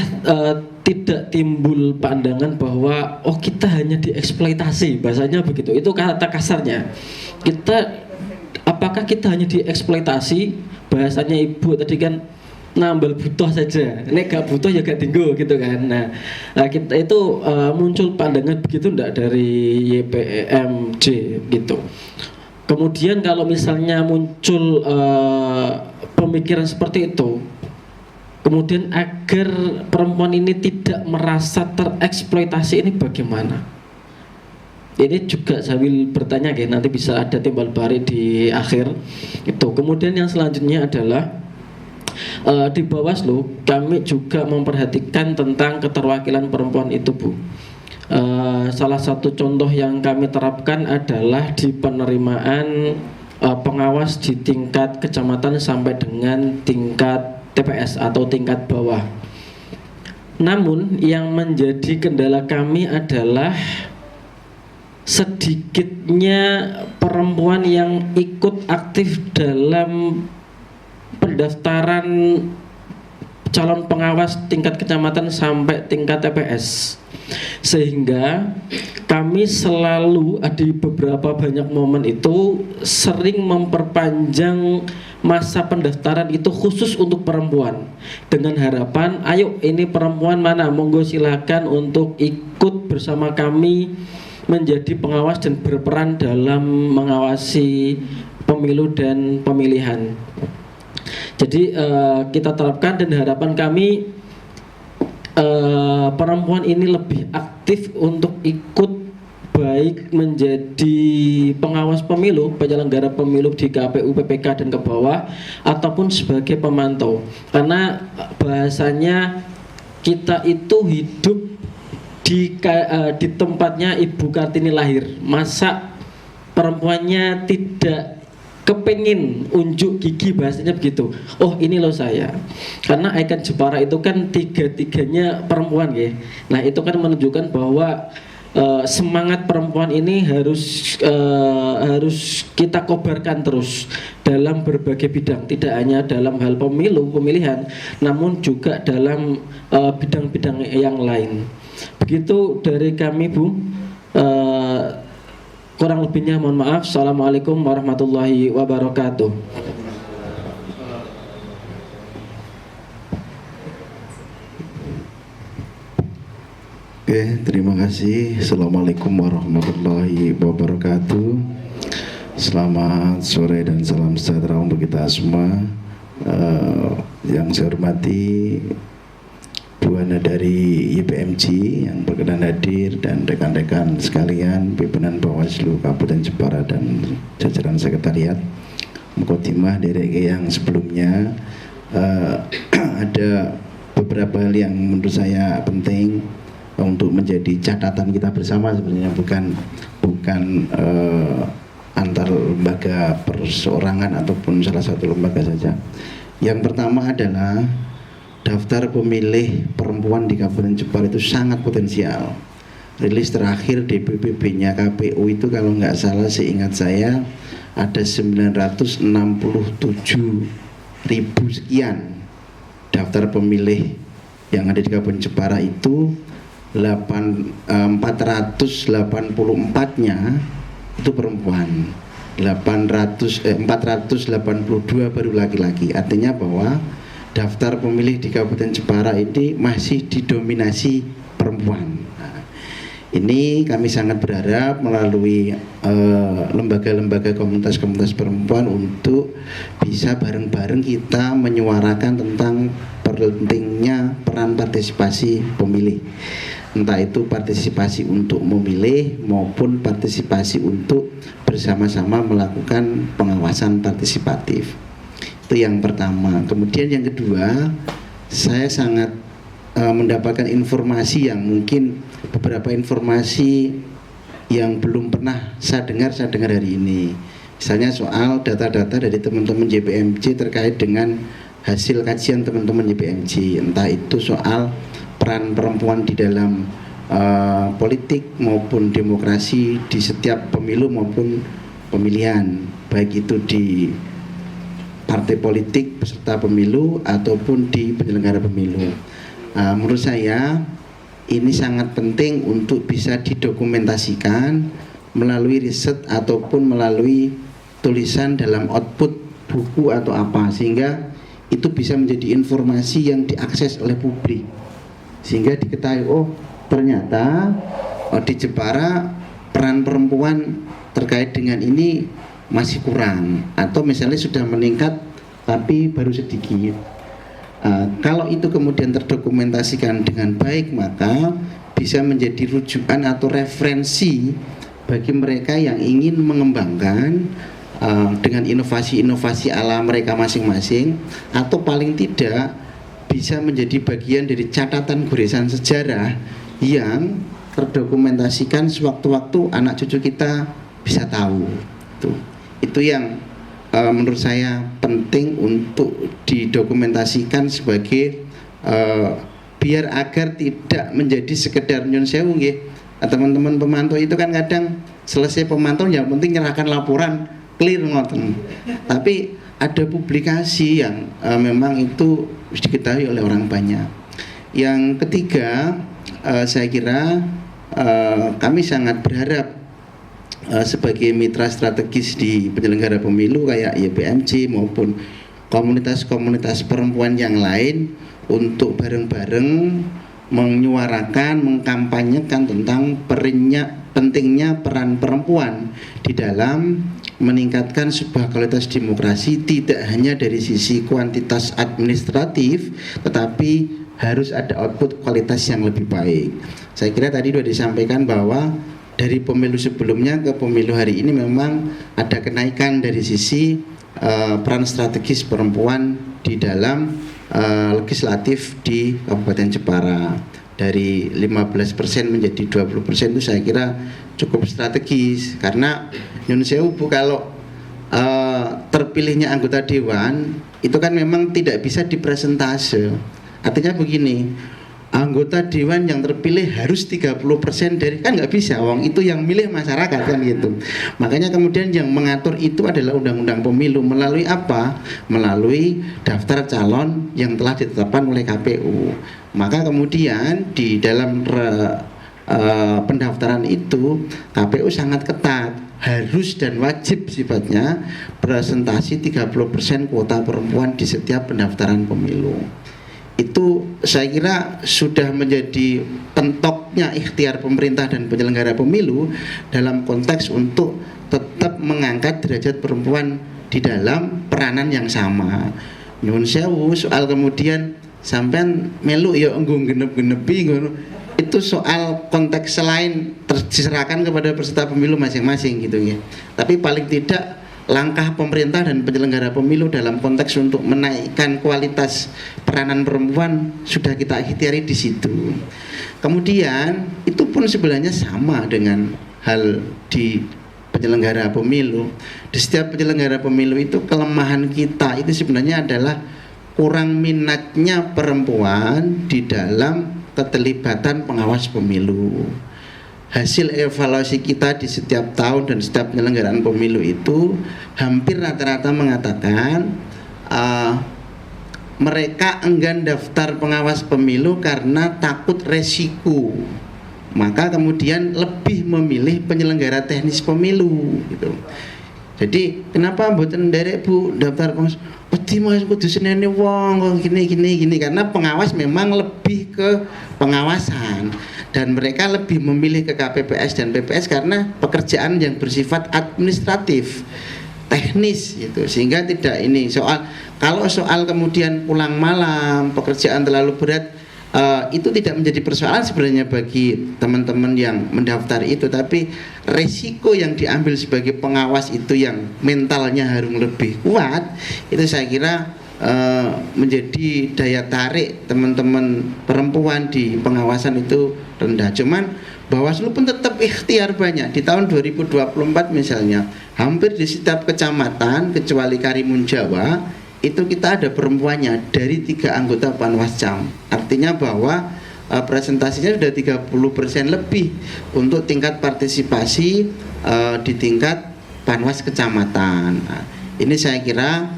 tidak timbul pandangan bahwa oh kita hanya dieksploitasi, bahasanya begitu, itu kata kasarnya. Apakah kita hanya dieksploitasi, bahasanya Ibu tadi kan nambal butuh saja, nek gak butuh ya gak tinggal gitu kan. Nah kita itu muncul pandangan begitu enggak dari YPMJ gitu. Kemudian kalau misalnya muncul pemikiran seperti itu, kemudian agar perempuan ini tidak merasa tereksploitasi ini bagaimana? Ini juga sambil bertanya ya, nanti bisa ada timbal balik di akhir itu. Kemudian yang selanjutnya adalah di Bawaslu kami juga memperhatikan tentang keterwakilan perempuan itu Bu. Salah satu contoh yang kami terapkan adalah di penerimaan pengawas di tingkat kecamatan sampai dengan tingkat TPS atau tingkat bawah. Namun yang menjadi kendala kami adalah sedikitnya perempuan yang ikut aktif dalam pendaftaran calon pengawas tingkat kecamatan sampai tingkat TPS, sehingga kami selalu di beberapa banyak momen itu sering memperpanjang masa pendaftaran itu khusus untuk perempuan dengan harapan ayo ini perempuan mana monggo silakan untuk ikut bersama kami menjadi pengawas dan berperan dalam mengawasi pemilu dan pemilihan. Jadi kita terapkan dan harapan kami perempuan ini lebih aktif untuk ikut baik menjadi pengawas pemilu, penyelenggara pemilu di KPU, PPK dan ke bawah ataupun sebagai pemantau. Karena bahasanya kita itu hidup di tempatnya Ibu Kartini lahir. Masa perempuannya tidak kepengin unjuk gigi, bahasanya begitu. Oh ini loh saya. Karena ikon Jepara itu kan tiga-tiganya perempuan ya. Nah itu kan menunjukkan bahwa semangat perempuan ini harus kita kobarkan terus dalam berbagai bidang, tidak hanya dalam hal pemilu, pemilihan, namun juga dalam bidang-bidang yang lain. Begitu dari kami Bu. Kurang lebihnya mohon maaf. Assalamualaikum warahmatullahi wabarakatuh. Oke, terima kasih. Assalamualaikum warahmatullahi wabarakatuh. Selamat sore dan salam sejahtera untuk kita semua. Yang saya hormati Bu Hana dari YPMG yang berkenan hadir, dan rekan-rekan sekalian pimpinan Bawaslu Kabupaten Jepara dan jajaran sekretariat. Mukadimah dari yang sebelumnya, ada beberapa hal yang menurut saya penting untuk menjadi catatan kita bersama, sebenarnya bukan antar lembaga perseorangan ataupun salah satu lembaga saja. Yang pertama adalah daftar pemilih perempuan di Kabupaten Jepara itu sangat potensial. Rilis terakhir DPPB-nya KPU itu kalau nggak salah seingat saya ada 967.000 sekian daftar pemilih yang ada di Kabupaten Jepara itu. 484-nya itu perempuan, 482 baru laki-laki. Artinya bahwa daftar pemilih di Kabupaten Jepara ini masih didominasi perempuan. Nah, ini kami sangat berharap melalui lembaga-lembaga komunitas-komunitas perempuan untuk bisa bareng-bareng kita menyuarakan tentang pentingnya peran partisipasi pemilih. Entah itu partisipasi untuk memilih maupun partisipasi untuk bersama-sama melakukan pengawasan partisipatif. Itu yang pertama. Kemudian yang kedua, saya sangat mendapatkan informasi yang mungkin beberapa informasi yang belum pernah saya dengar hari ini. Misalnya soal data-data dari teman-teman YPMG terkait dengan hasil kajian teman-teman YPMG, entah itu soal peran perempuan di dalam politik maupun demokrasi di setiap pemilu maupun pemilihan, baik itu di partai politik peserta pemilu ataupun di penyelenggara pemilu. Menurut saya ini sangat penting untuk bisa didokumentasikan melalui riset ataupun melalui tulisan dalam output buku atau apa, sehingga itu bisa menjadi informasi yang diakses oleh publik, sehingga diketahui, oh ternyata di Jepara peran perempuan terkait dengan ini masih kurang, atau misalnya sudah meningkat tapi baru sedikit. Kalau itu kemudian terdokumentasikan dengan baik, maka bisa menjadi rujukan atau referensi bagi mereka yang ingin mengembangkan dengan inovasi-inovasi ala mereka masing-masing, atau paling tidak bisa menjadi bagian dari catatan goresan sejarah yang terdokumentasikan sewaktu-waktu anak cucu kita bisa tahu. Itu yang menurut saya penting untuk didokumentasikan sebagai biar agar tidak menjadi sekedar nyun sewu nggih. Teman-teman pemantau itu kan kadang selesai pemantau yang penting nyerahkan laporan clear ngoten. Tapi ada publikasi yang memang itu diketahui oleh orang banyak. Yang ketiga, saya kira kami sangat berharap sebagai mitra strategis di penyelenggara pemilu kayak YPMG maupun komunitas-komunitas perempuan yang lain untuk bareng-bareng menyuarakan, mengkampanyekan tentang pentingnya peran perempuan di dalam meningkatkan sebuah kualitas demokrasi, tidak hanya dari sisi kuantitas administratif, tetapi harus ada output kualitas yang lebih baik. Saya kira tadi sudah disampaikan bahwa dari pemilu sebelumnya ke pemilu hari ini memang ada kenaikan dari sisi peran strategis perempuan di dalam legislatif di Kabupaten Jepara. Dari 15% menjadi 20% itu saya kira cukup strategis, karena nyun sewu Bu, kalau terpilihnya anggota dewan itu kan memang tidak bisa dipresentase. Artinya begini, anggota dewan yang terpilih harus 30% dari, kan nggak bisa, wong itu yang milih masyarakat kan gitu. Makanya kemudian yang mengatur itu adalah undang-undang pemilu melalui apa? Melalui daftar calon yang telah ditetapkan oleh KPU. Maka kemudian di dalam pendaftaran itu KPU sangat ketat, harus dan wajib sifatnya presentasi 30% kuota perempuan di setiap pendaftaran pemilu. itu saya kira sudah menjadi pentoknya ikhtiar pemerintah dan penyelenggara pemilu dalam konteks untuk tetap mengangkat derajat perempuan di dalam peranan yang sama. Nyuwun sewu soal kemudian sampean melu ya enggo genep-genepi ngono, itu soal konteks selain diserahkan kepada peserta pemilu masing-masing gitu ya. Tapi paling tidak langkah pemerintah dan penyelenggara pemilu dalam konteks untuk menaikkan kualitas peranan perempuan sudah kita ikhtiari di situ. Kemudian itu pun sebenarnya sama dengan hal di penyelenggara pemilu. Di setiap penyelenggara pemilu itu kelemahan kita itu sebenarnya adalah kurang minatnya perempuan di dalam keterlibatan pengawas pemilu. Hasil evaluasi kita di setiap tahun dan setiap penyelenggaraan pemilu itu hampir rata-rata mengatakan mereka enggan daftar pengawas pemilu karena takut resiko. Maka kemudian lebih memilih penyelenggara teknis pemilu gitu. Jadi kenapa mboten nderek Bu daftar pengawas? Wedi Mas kudu senene wong kok gini karena pengawas memang lebih ke pengawasan dan mereka lebih memilih ke KPPS dan PPS karena pekerjaan yang bersifat administratif, teknis gitu. Sehingga tidak ini kalau soal kemudian pulang malam, pekerjaan terlalu berat, itu tidak menjadi persoalan sebenarnya bagi teman-teman yang mendaftar itu, tapi resiko yang diambil sebagai pengawas itu yang mentalnya harus lebih kuat, itu saya kira menjadi daya tarik teman-teman perempuan di pengawasan itu rendah. Cuman Bawaslu pun tetap ikhtiar banyak. Di tahun 2024 misalnya, hampir di setiap kecamatan kecuali Karimun Jawa itu kita ada perempuannya dari 3 anggota Panwascam. Artinya bahwa presentasinya sudah 30% lebih untuk tingkat partisipasi di tingkat Panwas kecamatan. Nah, ini saya kira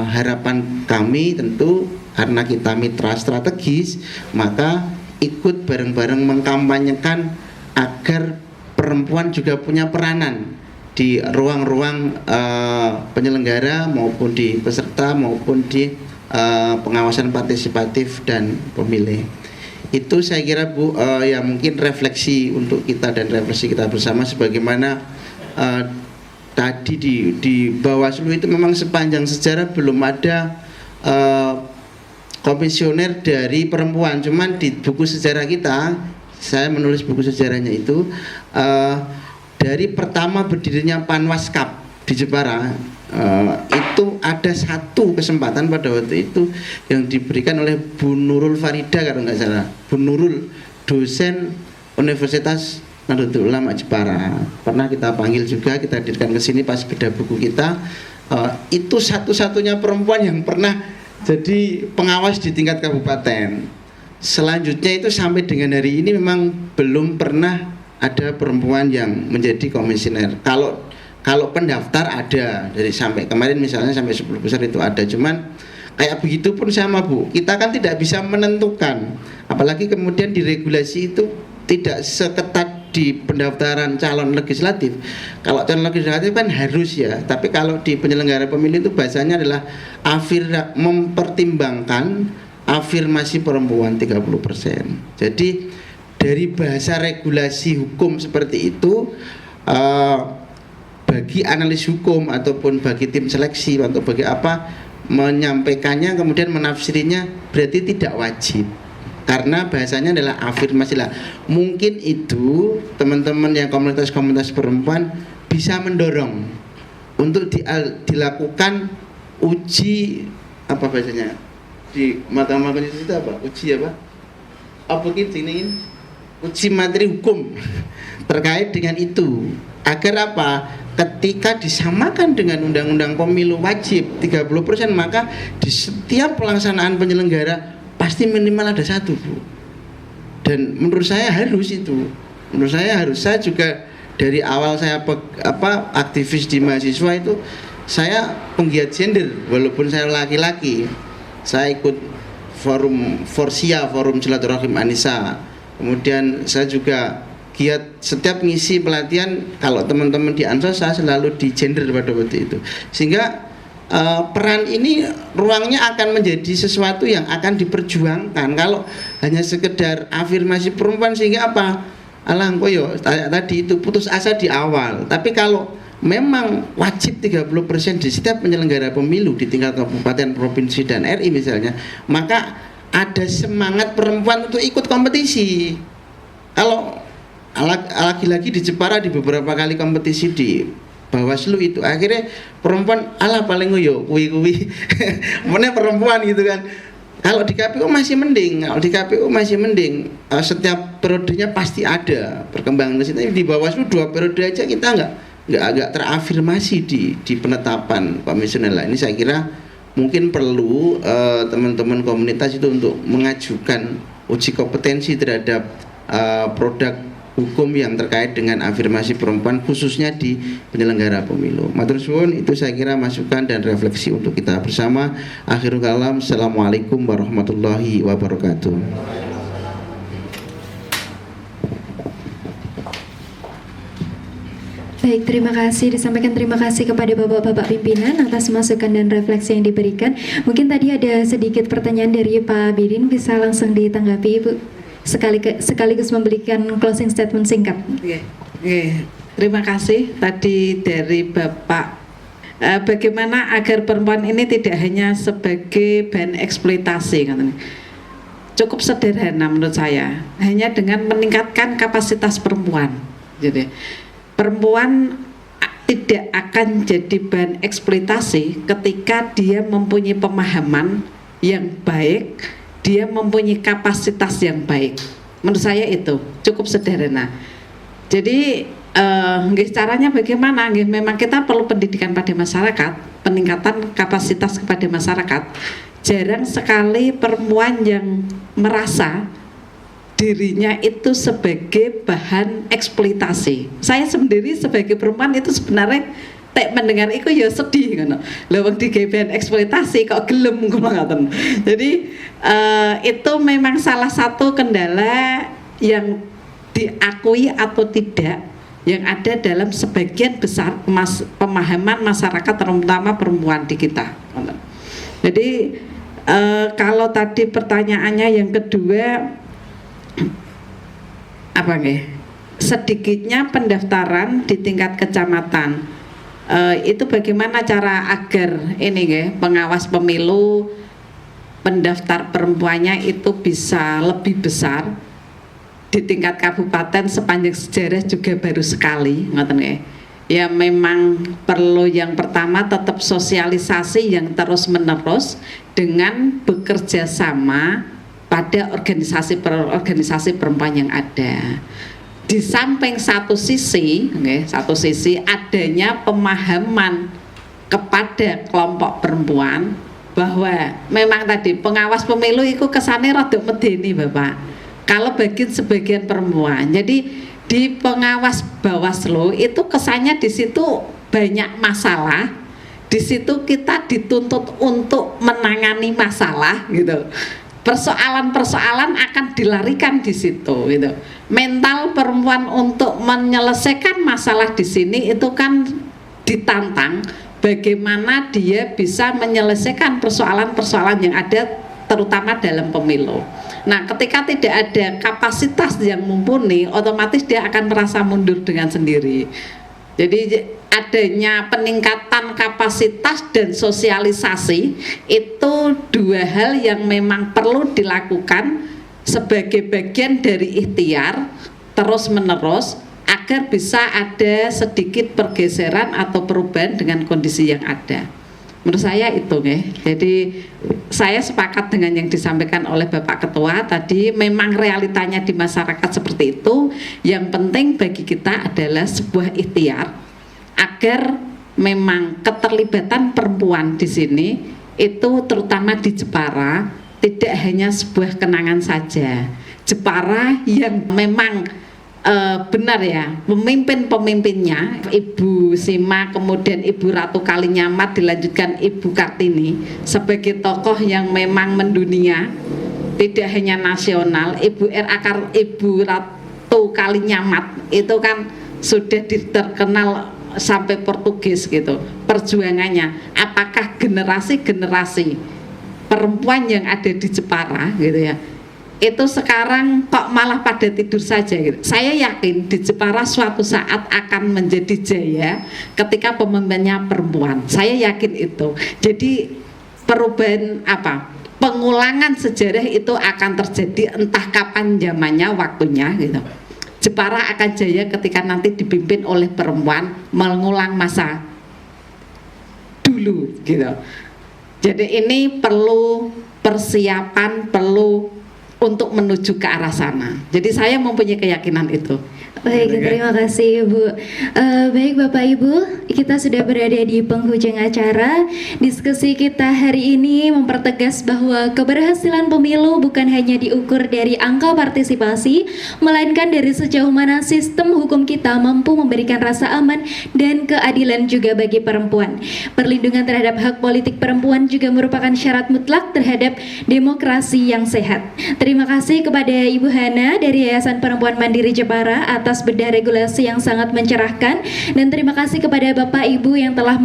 harapan kami tentu karena kita mitra strategis, maka ikut bareng-bareng mengkampanyekan agar perempuan juga punya peranan di ruang-ruang penyelenggara maupun di peserta maupun di pengawasan partisipatif dan pemilih. Itu saya kira Bu ya mungkin refleksi untuk kita dan refleksi kita bersama sebagaimana tadi di Bawaslu itu memang sepanjang sejarah belum ada komisioner dari perempuan. Cuman di buku sejarah kita, saya menulis buku sejarahnya itu dari pertama berdirinya Panwaskap di Jepara, itu ada satu kesempatan pada waktu itu yang diberikan oleh Bu Nurul Farida kalau nggak salah. Bu Nurul, dosen Universitas Nahdlatul Ulama Jepara, pernah kita panggil juga, kita hadirkan ke sini pas beda buku kita. Itu satu-satunya perempuan yang pernah jadi pengawas di tingkat kabupaten. Selanjutnya itu sampai dengan hari ini memang belum pernah ada perempuan yang menjadi komisioner. Kalau pendaftar ada, dari sampai kemarin misalnya sampai 10 besar itu ada. Cuman kayak begitu pun sama Bu, kita kan tidak bisa menentukan. Apalagi kemudian di regulasi itu tidak seketat di pendaftaran calon legislatif. Kalau calon legislatif kan harus ya, tapi kalau di penyelenggara pemilu itu bahasanya adalah mempertimbangkan afirmasi perempuan 30%. Jadi dari bahasa regulasi hukum seperti itu, bagi analis hukum ataupun bagi tim seleksi atau bagi apa menyampaikannya kemudian menafsirinya berarti tidak wajib. Karena bahasanya adalah afirmasi lah. Mungkin itu teman-teman yang komunitas-komunitas perempuan bisa mendorong untuk dilakukan uji apa bahasanya di Mahkamah Konstitusi itu apa? Uji apa? Apa gitu ini? Uji materi hukum terkait dengan itu. Agar apa? Ketika disamakan dengan undang-undang pemilu wajib 30%, maka di setiap pelaksanaan penyelenggara pasti minimal ada satu Bu. Dan menurut saya harus itu. Menurut saya harus. Saya juga dari awal saya aktivis di mahasiswa itu saya penggiat gender walaupun saya laki-laki. Saya ikut forum Forsia, forum Silaturahim Anissa. Kemudian saya juga giat setiap ngisi pelatihan, kalau teman-teman di Ansos saya selalu di gender pada waktu itu. Sehingga peran ini ruangnya akan menjadi sesuatu yang akan diperjuangkan. Kalau hanya sekedar afirmasi perempuan sehingga apa? Alah koyo tadi itu putus asa di awal. Tapi kalau memang wajib 30% di setiap penyelenggara pemilu di tingkat kabupaten, provinsi dan RI misalnya, maka ada semangat perempuan untuk ikut kompetisi. Kalau lagi-lagi di Jepara di beberapa kali kompetisi di Bawaslu itu akhirnya perempuan ala paling ngoyo kuwi mana perempuan gitu kan. Kalau di KPU masih mending, setiap periodenya pasti ada perkembangan di situ. Di Bawaslu 2 periode aja kita nggak terafirmasi di penetapan komisioner. Ini saya kira mungkin perlu teman-teman komunitas itu untuk mengajukan uji kompetensi terhadap produk hukum yang terkait dengan afirmasi perempuan khususnya di penyelenggara pemilu. Matur suwun, itu saya kira masukan dan refleksi untuk kita bersama. Akhirul kalam, assalamualaikum warahmatullahi wabarakatuh. Baik, terima kasih disampaikan. Terima kasih kepada Bapak-Bapak pimpinan atas masukan dan refleksi yang diberikan. Mungkin tadi ada sedikit pertanyaan dari Pak Bidin, bisa langsung ditanggapi Ibu, sekaligus memberikan closing statement singkat. Terima kasih tadi dari Bapak. Bagaimana agar perempuan ini tidak hanya sebagai bahan eksploitasi, katanya. Cukup sederhana menurut saya, hanya dengan meningkatkan kapasitas perempuan. Jadi perempuan tidak akan jadi bahan eksploitasi ketika dia mempunyai pemahaman yang baik, dia mempunyai kapasitas yang baik. Menurut saya itu cukup sederhana. Jadi caranya bagaimana? Memang kita perlu pendidikan pada masyarakat, peningkatan kapasitas kepada masyarakat. Jarang sekali perempuan yang merasa dirinya itu sebagai bahan eksploitasi. Saya sendiri sebagai perempuan itu sebenarnya mendengar itu ya sedih kan. Lewat di bahan eksploitasi kok gelem ngono. Jadi itu memang salah satu kendala yang diakui atau tidak yang ada dalam sebagian besar pemahaman masyarakat, terutama perempuan di kita. Jadi kalau tadi pertanyaannya yang kedua, apa nih? Sedikitnya pendaftaran di tingkat kecamatan. Itu bagaimana cara agar ini pengawas pemilu pendaftar perempuannya itu bisa lebih besar. Di tingkat kabupaten sepanjang sejarah juga baru sekali, ngoten nggih. Ya memang perlu yang pertama tetap sosialisasi yang terus-menerus dengan bekerja sama pada organisasi perempuan yang ada. Di samping satu sisi adanya pemahaman kepada kelompok perempuan bahwa memang tadi pengawas pemilu itu kesannya rada medeni Bapak. Kalau bagi sebagian perempuan, jadi di pengawas Bawaslu itu kesannya di situ banyak masalah, di situ kita dituntut untuk menangani masalah gitu. Persoalan-persoalan akan dilarikan di situ gitu. Mental perempuan untuk menyelesaikan masalah di sini itu kan ditantang bagaimana dia bisa menyelesaikan persoalan-persoalan yang ada terutama dalam pemilu. Nah, ketika tidak ada kapasitas yang mumpuni, otomatis dia akan merasa mundur dengan sendiri. Jadi adanya peningkatan kapasitas dan sosialisasi itu dua hal yang memang perlu dilakukan sebagai bagian dari ikhtiar terus menerus agar bisa ada sedikit pergeseran atau perubahan dengan kondisi yang ada. Menurut saya itu Jadi saya sepakat dengan yang disampaikan oleh Bapak Ketua tadi, memang realitanya di masyarakat seperti itu. Yang penting bagi kita adalah sebuah ikhtiar agar memang keterlibatan perempuan di sini itu terutama di Jepara tidak hanya sebuah kenangan saja. Jepara yang memang benar ya, pemimpin-pemimpinnya Ibu Sima, kemudian Ibu Ratu Kalinyamat, dilanjutkan Ibu Kartini sebagai tokoh yang memang mendunia, tidak hanya nasional. Ibu Ratu Kalinyamat itu kan sudah terkenal sampai Portugis gitu perjuangannya. Apakah generasi-generasi perempuan yang ada di Jepara gitu ya, itu sekarang kok malah pada tidur saja gitu. Saya yakin di Jepara suatu saat akan menjadi jaya ketika pemimpinnya perempuan. Saya yakin itu. Jadi perubahan pengulangan sejarah itu akan terjadi entah kapan zamannya, waktunya gitu. Jepara akan jaya ketika nanti dipimpin oleh perempuan, mengulang masa dulu gitu. Jadi ini perlu persiapan, perlu untuk menuju ke arah sana. Jadi saya mempunyai keyakinan itu. Baik, terima kasih Ibu. Baik Bapak Ibu, kita sudah berada di penghujung acara. Diskusi kita hari ini mempertegas bahwa keberhasilan pemilu bukan hanya diukur dari angka partisipasi, melainkan dari sejauh mana sistem hukum kita mampu memberikan rasa aman dan keadilan juga bagi perempuan. Perlindungan terhadap hak politik perempuan juga merupakan syarat mutlak terhadap demokrasi yang sehat. Terima kasih kepada Ibu Hana dari Yayasan Perempuan Mandiri Jepara atas bedah regulasi yang sangat mencerahkan, dan terima kasih kepada Bapak Ibu yang telah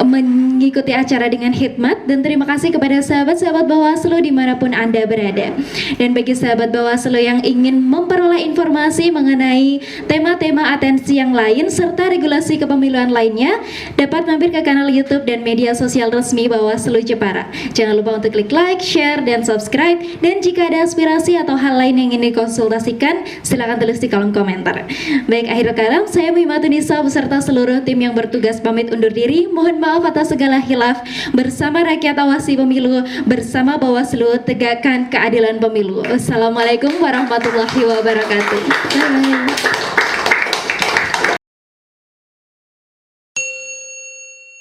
mengikuti acara dengan hikmat, dan terima kasih kepada sahabat-sahabat Bawaslu dimanapun Anda berada. Dan bagi sahabat Bawaslu yang ingin memperoleh informasi mengenai tema-tema atensi yang lain serta regulasi kepemiluan lainnya, dapat mampir ke kanal YouTube dan media sosial resmi Bawaslu Jepara. Jangan lupa untuk klik like, share, dan subscribe. Dan jika ada aspirasi atau hal lain yang ingin dikonsultasikan, silakan tulis di kolom komentar. Baik, akhir kalam, saya Muhimmatunisa beserta seluruh tim yang bertugas pamit undur diri. Mohon maaf atas segala khilaf. Bersama rakyat awasi pemilu, bersama Bawaslu tegakkan keadilan pemilu. Wassalamualaikum warahmatullahi wabarakatuh. Bye.